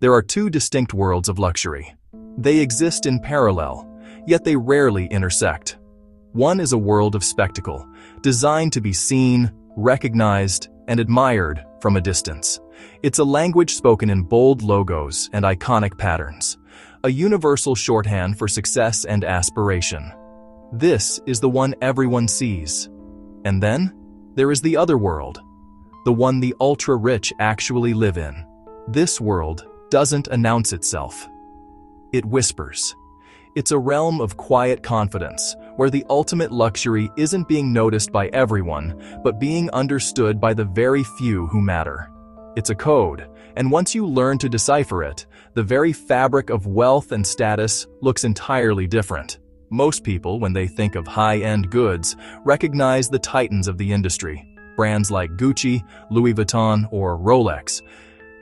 There are two distinct worlds of luxury. They exist in parallel, yet they rarely intersect. One is a world of spectacle, designed to be seen, recognized, and admired from a distance. It's a language spoken in bold logos and iconic patterns, a universal shorthand for success and aspiration. This is the one everyone sees. And then, there is the other world, the one the ultra-rich actually live in. This world doesn't announce itself. It whispers. It's a realm of quiet confidence, where the ultimate luxury isn't being noticed by everyone, but being understood by the very few who matter. It's a code, and once you learn to decipher it, the very fabric of wealth and status looks entirely different. Most people, when they think of high-end goods, recognize the titans of the industry, brands like Gucci, Louis Vuitton, or Rolex.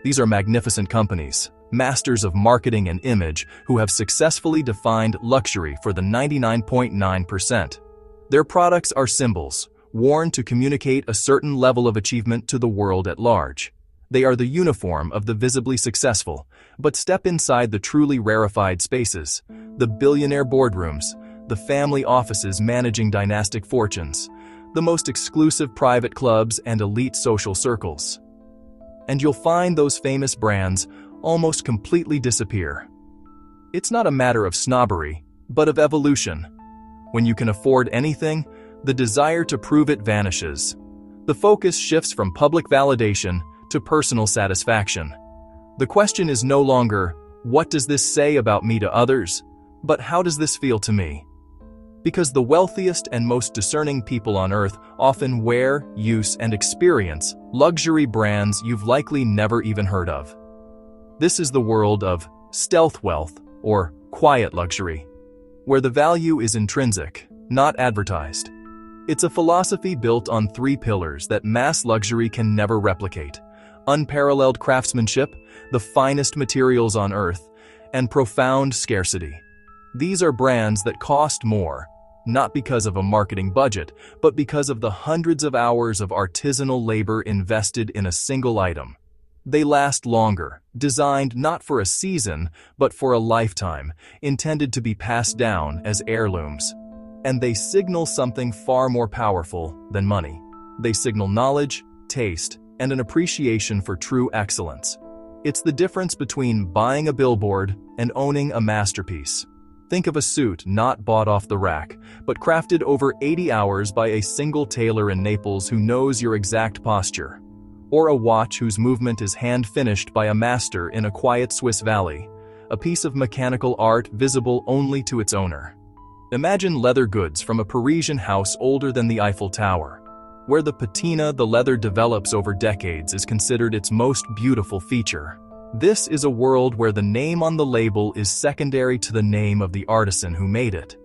These are magnificent companies, masters of marketing and image who have successfully defined luxury for the 99.9%. Their products are symbols, worn to communicate a certain level of achievement to the world at large. They are the uniform of the visibly successful, but step inside the truly rarefied spaces, the billionaire boardrooms, the family offices managing dynastic fortunes, the most exclusive private clubs and elite social circles. And you'll find those famous brands almost completely disappear. It's not a matter of snobbery, but of evolution. When you can afford anything, the desire to prove it vanishes. The focus shifts from public validation to personal satisfaction. The question is no longer, what does this say about me to others, but how does this feel to me? Because the wealthiest and most discerning people on earth often wear, use, and experience luxury brands you've likely never even heard of. This is the world of stealth wealth, or quiet luxury, where the value is intrinsic, not advertised. It's a philosophy built on three pillars that mass luxury can never replicate: unparalleled craftsmanship, the finest materials on earth, and profound scarcity. These are brands that cost more, not because of a marketing budget, but because of the hundreds of hours of artisanal labor invested in a single item. They last longer, designed not for a season, but for a lifetime, intended to be passed down as heirlooms. And they signal something far more powerful than money. They signal knowledge, taste, and an appreciation for true excellence. It's the difference between buying a billboard and owning a masterpiece. Think of a suit not bought off the rack, but crafted over 80 hours by a single tailor in Naples who knows your exact posture. Or a watch whose movement is hand-finished by a master in a quiet Swiss valley, a piece of mechanical art visible only to its owner. Imagine leather goods from a Parisian house older than the Eiffel Tower, where the patina the leather develops over decades is considered its most beautiful feature. This is a world where the name on the label is secondary to the name of the artisan who made it,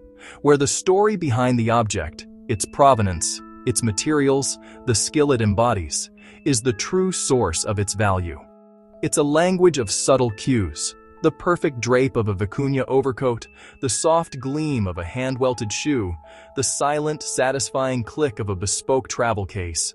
where the story behind the object, its provenance, its materials, the skill it embodies, is the true source of its value. It's a language of subtle cues, the perfect drape of a vicuña overcoat, the soft gleam of a hand-welted shoe, the silent, satisfying click of a bespoke travel case.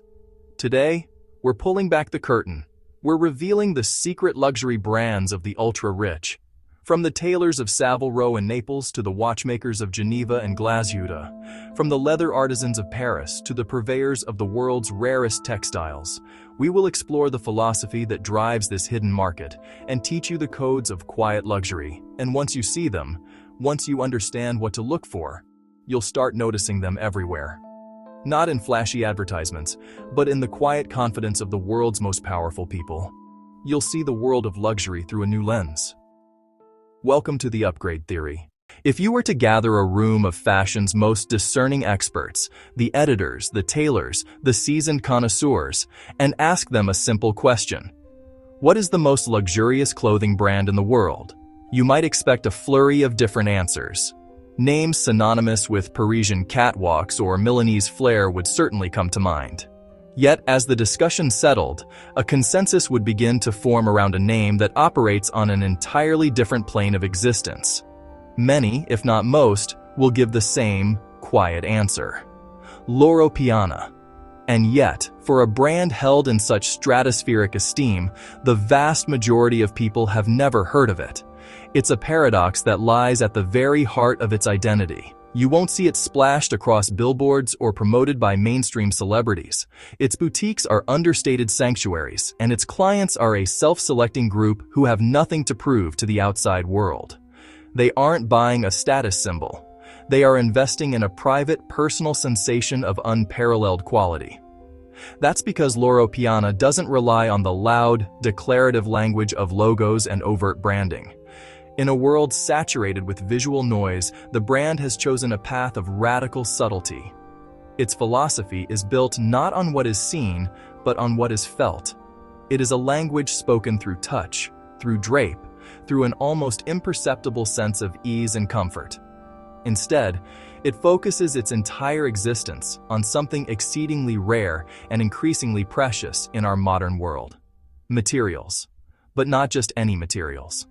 Today, we're pulling back the curtain. We're revealing the secret luxury brands of the ultra-rich. From the tailors of Savile Row in Naples to the watchmakers of Geneva and Glashütte, from the leather artisans of Paris to the purveyors of the world's rarest textiles, we will explore the philosophy that drives this hidden market and teach you the codes of quiet luxury. And once you see them, once you understand what to look for, you'll start noticing them everywhere. Not in flashy advertisements, but in the quiet confidence of the world's most powerful people. You'll see the world of luxury through a new lens. Welcome to the Upgrade Theory. If you were to gather a room of fashion's most discerning experts, the editors, the tailors, the seasoned connoisseurs, and ask them a simple question: what is the most luxurious clothing brand in the world? You might expect a flurry of different answers. Names synonymous with Parisian catwalks or Milanese flair would certainly come to mind. Yet, as the discussion settled, a consensus would begin to form around a name that operates on an entirely different plane of existence. Many, if not most, will give the same quiet answer: Loro Piana. And yet, For a brand held in such stratospheric esteem, the vast majority of people have never heard of it. It's a paradox that lies at the very heart of its identity. You won't see it splashed across billboards or promoted by mainstream celebrities. Its boutiques are understated sanctuaries, and its clients are a self-selecting group who have nothing to prove to the outside world. They aren't buying a status symbol. They are investing in a private, personal sensation of unparalleled quality. That's because Loro Piana doesn't rely on the loud, declarative language of logos and overt branding. In a world saturated with visual noise, the brand has chosen a path of radical subtlety. Its philosophy is built not on what is seen, but on what is felt. It is a language spoken through touch, through drape, through an almost imperceptible sense of ease and comfort. Instead, it focuses its entire existence on something exceedingly rare and increasingly precious in our modern world: materials. But not just any materials.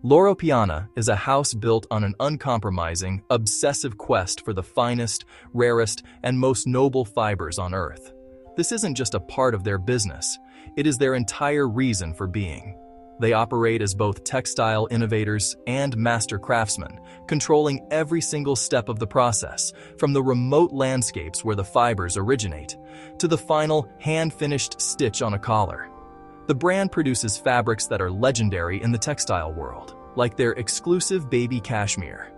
Loro Piana is a house built on an uncompromising, obsessive quest for the finest, rarest, and most noble fibers on earth. This isn't just a part of their business, it is their entire reason for being. They operate as both textile innovators and master craftsmen, controlling every single step of the process, from the remote landscapes where the fibers originate, to the final, hand-finished stitch on a collar. The brand produces fabrics that are legendary in the textile world, like their exclusive baby cashmere.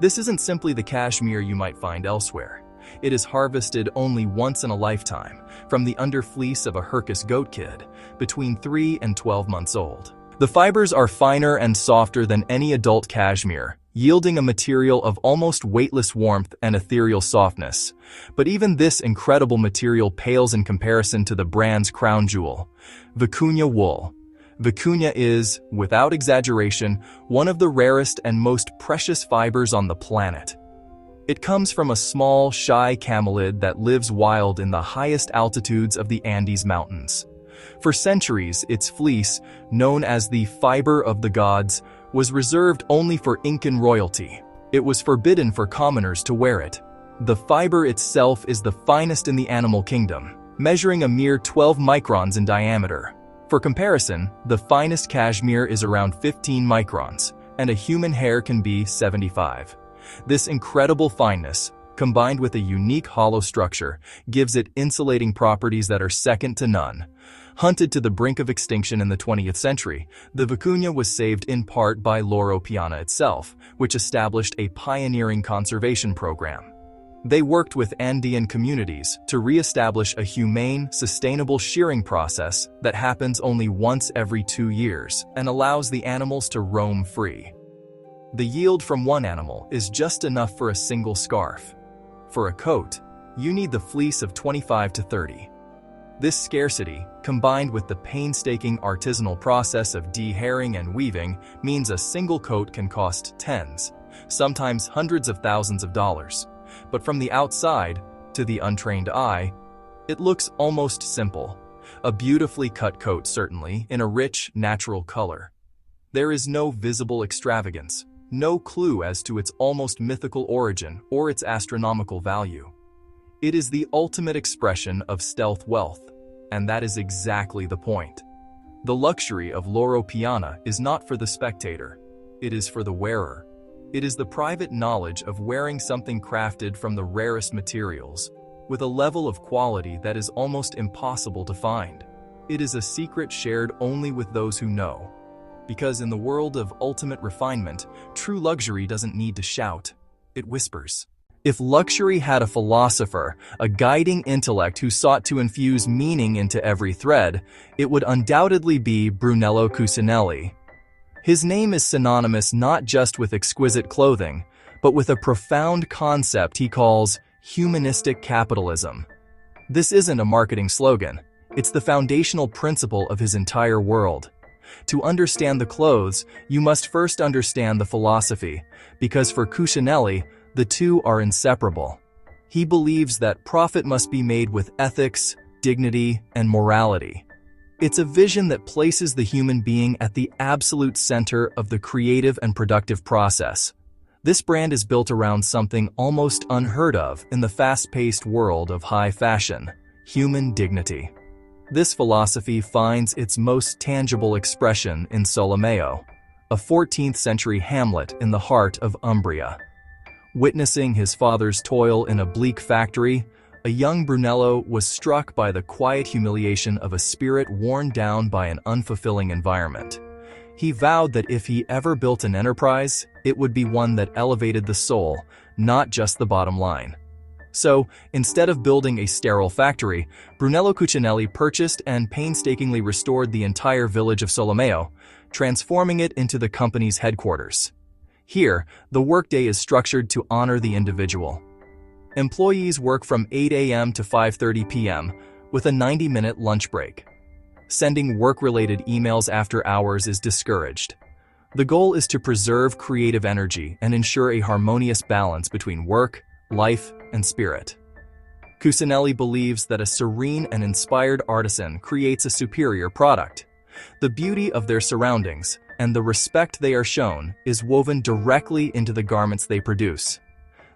This isn't simply the cashmere you might find elsewhere. It is harvested only once in a lifetime, from the underfleece of a Herkus goat kid, between 3 and 12 months old. The fibers are finer and softer than any adult cashmere, yielding a material of almost weightless warmth and ethereal softness. But even this incredible material pales in comparison to the brand's crown jewel, vicuña wool. Vicuña is, without exaggeration, one of the rarest and most precious fibers on the planet. It comes from a small, shy camelid that lives wild in the highest altitudes of the Andes Mountains. For centuries, its fleece, known as the fiber of the gods, was reserved only for Incan royalty. It was forbidden for commoners to wear it. The fiber itself is the finest in the animal kingdom, measuring a mere 12 microns in diameter. For comparison, the finest cashmere is around 15 microns, and a human hair can be 75. This incredible fineness, combined with a unique hollow structure, gives it insulating properties that are second to none. Hunted to the brink of extinction in the 20th century, the vicuña was saved in part by Loro Piana itself, which established a pioneering conservation program. They worked with Andean communities to re-establish a humane, sustainable shearing process that happens only once every 2 years and allows the animals to roam free. The yield from one animal is just enough for a single scarf. For a coat, you need the fleece of 25 to 30. This scarcity, combined with the painstaking artisanal process of dehairing and weaving, means a single coat can cost tens, sometimes hundreds of thousands of dollars. But from the outside, to the untrained eye, it looks almost simple. A beautifully cut coat, certainly, in a rich, natural color. There is no visible extravagance, no clue as to its almost mythical origin or its astronomical value. It is the ultimate expression of stealth wealth, and that is exactly the point. The luxury of Loro Piana is not for the spectator, it is for the wearer. It is the private knowledge of wearing something crafted from the rarest materials, with a level of quality that is almost impossible to find. It is a secret shared only with those who know. Because in the world of ultimate refinement, true luxury doesn't need to shout, it whispers. If luxury had a philosopher, a guiding intellect who sought to infuse meaning into every thread, it would undoubtedly be Brunello Cucinelli. His name is synonymous not just with exquisite clothing, but with a profound concept he calls humanistic capitalism. This isn't a marketing slogan, it's the foundational principle of his entire world. To understand the clothes, you must first understand the philosophy, because for Cucinelli, the two are inseparable. He believes that profit must be made with ethics, dignity, and morality. It's a vision that places the human being at the absolute center of the creative and productive process. This brand is built around something almost unheard of in the fast-paced world of high fashion: human dignity. This philosophy finds its most tangible expression in Solomeo, a 14th-century hamlet in the heart of Umbria. Witnessing his father's toil in a bleak factory, a young Brunello was struck by the quiet humiliation of a spirit worn down by an unfulfilling environment. He vowed that if he ever built an enterprise, it would be one that elevated the soul, not just the bottom line. So, instead of building a sterile factory, Brunello Cucinelli purchased and painstakingly restored the entire village of Solomeo, transforming it into the company's headquarters. Here, the workday is structured to honor the individual. Employees work from 8 a.m. to 5:30 p.m., with a 90-minute lunch break. Sending work-related emails after hours is discouraged. The goal is to preserve creative energy and ensure a harmonious balance between work, life, and spirit. Cucinelli believes that a serene and inspired artisan creates a superior product. The beauty of their surroundings and the respect they are shown is woven directly into the garments they produce.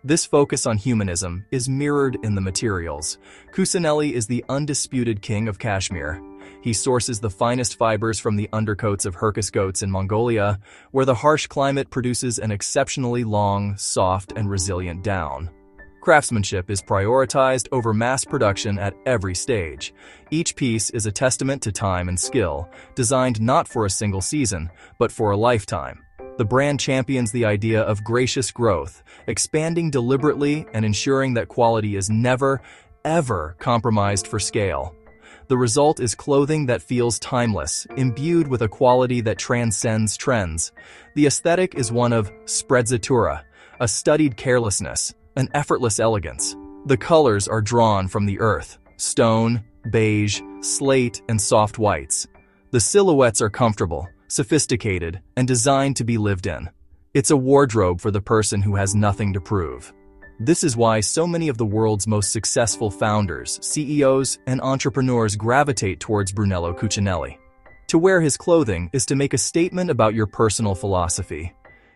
This focus on humanism is mirrored in the materials. Cucinelli is the undisputed king of cashmere. He sources the finest fibers from the undercoats of Herkus goats in Mongolia, where the harsh climate produces an exceptionally long, soft, and resilient down. Craftsmanship is prioritized over mass production at every stage. Each piece is a testament to time and skill, designed not for a single season, but for a lifetime. The brand champions the idea of gracious growth, expanding deliberately and ensuring that quality is never, ever compromised for scale. The result is clothing that feels timeless, imbued with a quality that transcends trends. The aesthetic is one of sprezzatura, a studied carelessness, an effortless elegance. The colors are drawn from the earth: stone, beige, slate, and soft whites. The silhouettes are comfortable, sophisticated, and designed to be lived in. It's a wardrobe for the person who has nothing to prove. This is why so many of the world's most successful founders, CEOs, and entrepreneurs gravitate towards Brunello Cucinelli. To wear his clothing is to make a statement about your personal philosophy.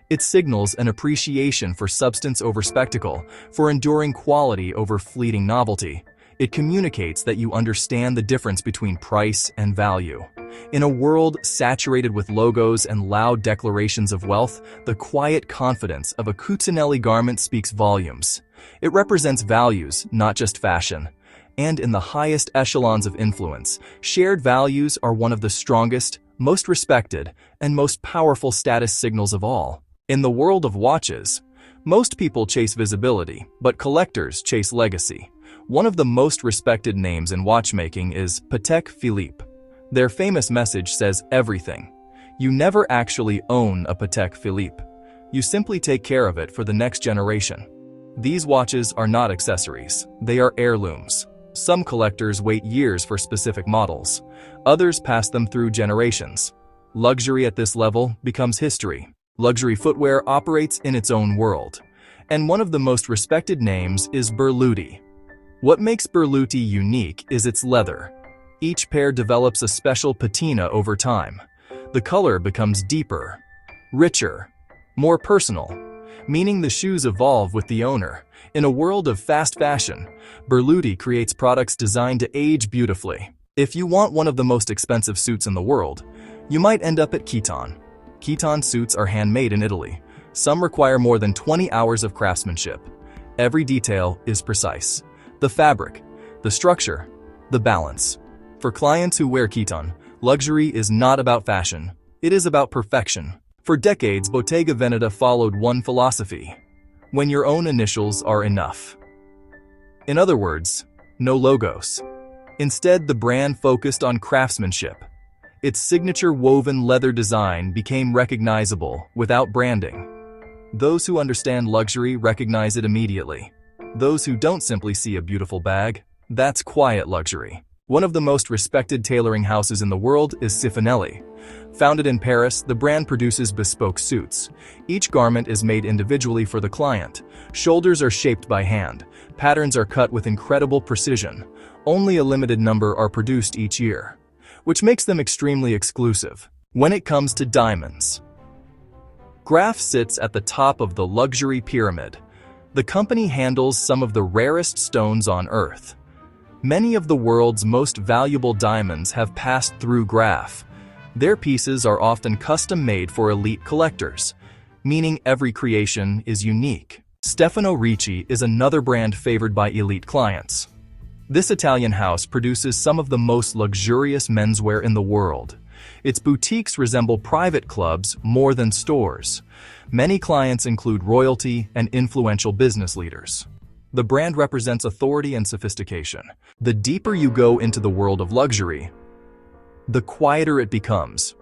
It signals an appreciation for substance over spectacle, for enduring quality over fleeting novelty. It communicates that you understand the difference between price and value. In a world saturated with logos and loud declarations of wealth, the quiet confidence of a Cucinelli garment speaks volumes. It represents values, not just fashion. And in the highest echelons of influence, shared values are one of the strongest, most respected, and most powerful status signals of all. In the world of watches, most people chase visibility, but collectors chase legacy. One of the most respected names in watchmaking is Patek Philippe. Their famous message says everything. You never actually own a Patek Philippe. You simply take care of it for the next generation. These watches are not accessories. They are heirlooms. Some collectors wait years for specific models. Others pass them through generations. Luxury at this level becomes history. Luxury footwear operates in its own world. And one of the most respected names is Berluti. What makes Berluti unique is its leather. Each pair develops a special patina over time. The color becomes deeper, richer, more personal, meaning the shoes evolve with the owner. In a world of fast fashion, Berluti creates products designed to age beautifully. If you want one of the most expensive suits in the world, you might end up at Vuitton. Vuitton suits are handmade in Italy. Some require more than 20 hours of craftsmanship. Every detail is precise. The fabric, the structure, the balance. For clients who wear Vuitton, luxury is not about fashion. It is about perfection. For decades, Bottega Veneta followed one philosophy: when your own initials are enough. In other words, no logos. Instead, the brand focused on craftsmanship. Its signature woven leather design became recognizable without branding. Those who understand luxury recognize it immediately. Those who don't simply see a beautiful bag, that's quiet luxury. One of the most respected tailoring houses in the world is Cucinelli. Founded in Paris, the brand produces bespoke suits. Each garment is made individually for the client. Shoulders are shaped by hand. Patterns are cut with incredible precision. Only a limited number are produced each year, which makes them extremely exclusive. When it comes to diamonds, Graf sits at the top of the luxury pyramid. The company handles some of the rarest stones on Earth. Many of the world's most valuable diamonds have passed through Graf. Their pieces are often custom-made for elite collectors, meaning every creation is unique. Stefano Ricci is another brand favored by elite clients. This Italian house produces some of the most luxurious menswear in the world. Its boutiques resemble private clubs more than stores. Many clients include royalty and influential business leaders. The brand represents authority and sophistication. The deeper you go into the world of luxury, the quieter it becomes.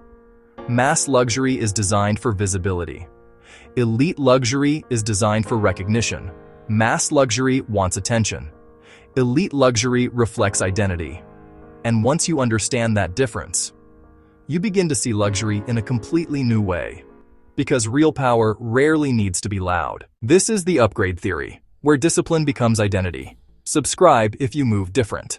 Mass luxury is designed for visibility. Elite luxury is designed for recognition. Mass luxury wants attention. Elite luxury reflects identity. And once you understand that difference, you begin to see luxury in a completely new way. Because real power rarely needs to be loud. This is the upgrade theory, where discipline becomes identity. Subscribe if you move different.